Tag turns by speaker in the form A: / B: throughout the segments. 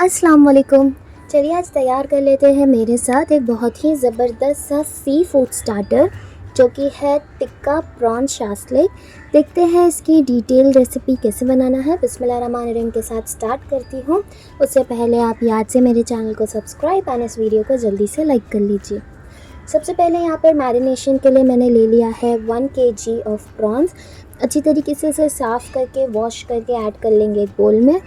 A: अस्सलाम वालेकुम। चलिए आज तैयार कर लेते हैं मेरे साथ एक बहुत ही ज़बरदस्त सा सी फूड स्टार्टर जो कि है टिक्का प्रॉन शास्लिक। देखते हैं इसकी डिटेल रेसिपी कैसे बनाना है। बिस्मिल्लाहिर्रहमानिर्रहीम के साथ स्टार्ट करती हूँ। उससे पहले आप याद से मेरे चैनल को सब्सक्राइब और इस वीडियो को जल्दी से लाइक कर लीजिए। सबसे पहले यहाँ पर मैरिनेशन के लिए मैंने ले लिया है 1 kg ऑफ प्रॉन्स। अच्छी तरीके से इसे साफ़ करके वॉश करके ऐड कर लेंगे एक बोल में।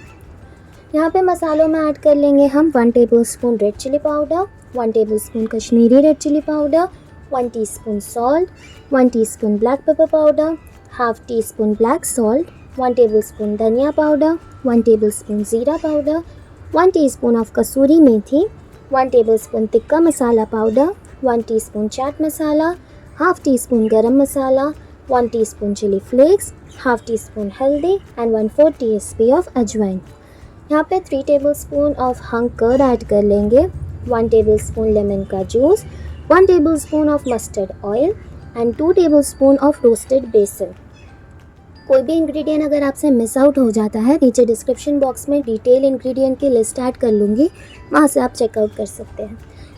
A: यहाँ पे मसालों में ऐड कर लेंगे हम 1 tablespoon red chili powder, 1 tablespoon Kashmiri red chili powder, 1 teaspoon salt, 1 teaspoon black pepper powder, half teaspoon black salt, 1 tablespoon धनिया पाउडर, 1 टेबलस्पून ज़ीरा powder, 1 teaspoon of kasuri methi, 1 tablespoon tikka masala powder, 1 teaspoon chaat masala, half teaspoon garam masala, 1 teaspoon chili flakes, half teaspoon हल्दी and 1/4 teaspoon of अजवाइन। यहाँ पे 3 tablespoon of hung curd add कर लेंगे, 1 tablespoon lemon का juice, 1 tablespoon of mustard oil and 2 tablespoon of roasted बेसन। कोई भी इंग्रेडिएंट अगर आपसे मिस आउट हो जाता है नीचे डिस्क्रिप्शन बॉक्स में डिटेल इंग्रेडिएंट की लिस्ट ऐड कर लूँगी, वहाँ से आप चेकआउट कर सकते हैं।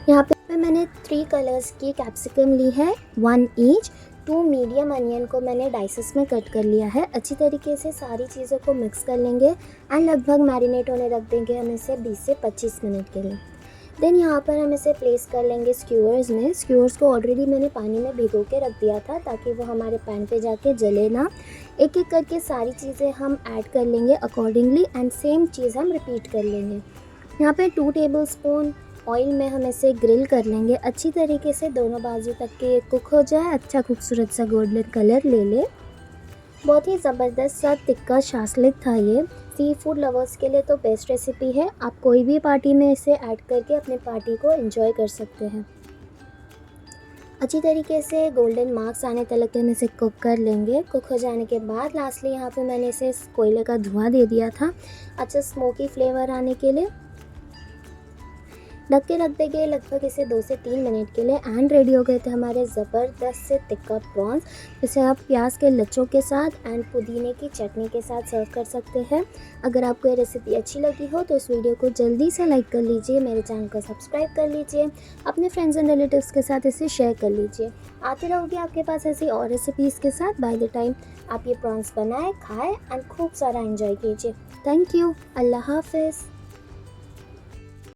A: यहाँ पे मैंने 3 कलर्स की कैप्सिकम ली है, 1 ईच। 2 मीडियम अनियन को मैंने डाइसेस में कट कर लिया है। अच्छी तरीके से सारी चीज़ों को मिक्स कर लेंगे एंड लगभग मैरिनेट होने रख देंगे हम इसे 20 से 25 मिनट के लिए। देन यहाँ पर हम इसे प्लेस कर लेंगे स्क्यूअर्स में। स्क्यूअर्स को ऑलरेडी मैंने पानी में भिगो के रख दिया था ताकि वो हमारे पैन पे जाके जले ना। एक एक करके सारी चीज़ें हम ऐड कर लेंगे अकॉर्डिंगली एंड सेम चीज़ हम रिपीट कर लेंगे। यहाँ पे 2 टेबलस्पून ऑयल में हम इसे ग्रिल कर लेंगे अच्छी तरीके से, दोनों बाजू तक के ये कुक हो जाए, अच्छा खूबसूरत सा गोल्डन कलर ले ले। बहुत ही ज़बरदस्त सा टिक्का शास्लिक था ये। सी फूड लवर्स के लिए तो बेस्ट रेसिपी है। आप कोई भी पार्टी में इसे ऐड करके अपने पार्टी को एंजॉय कर सकते हैं। अच्छी तरीके से गोल्डन मार्क्स आने तक हम इसे कुक कर लेंगे। कुक हो जाने के बाद लास्टली यहाँ पे मैंने इसे कोयले का धुआं दे दिया था अच्छा स्मोकी फ्लेवर आने के लिए। ढक के रख देंगे लगभग इसे 2 से 3 मिनट के लिए एंड रेडी हो गए थे हमारे ज़बरदस्त से टिक्का प्रॉन्स। इसे आप प्याज के लच्छों के साथ एंड पुदीने की चटनी के साथ सर्व कर सकते हैं। अगर आपको ये रेसिपी अच्छी लगी हो तो इस वीडियो को जल्दी से लाइक कर लीजिए, मेरे चैनल को सब्सक्राइब कर लीजिए, अपने फ्रेंड्स एंड रिलेटिव्स के साथ इसे शेयर कर लीजिए। आती रहोगी आपके पास ऐसी और रेसिपीज़ के साथ। बाय द टाइम आप ये प्रॉन्स बनाएं, खाएँ एंड खूब सारा एंजॉय कीजिए। Thank you. अल्लाह हाफिज़।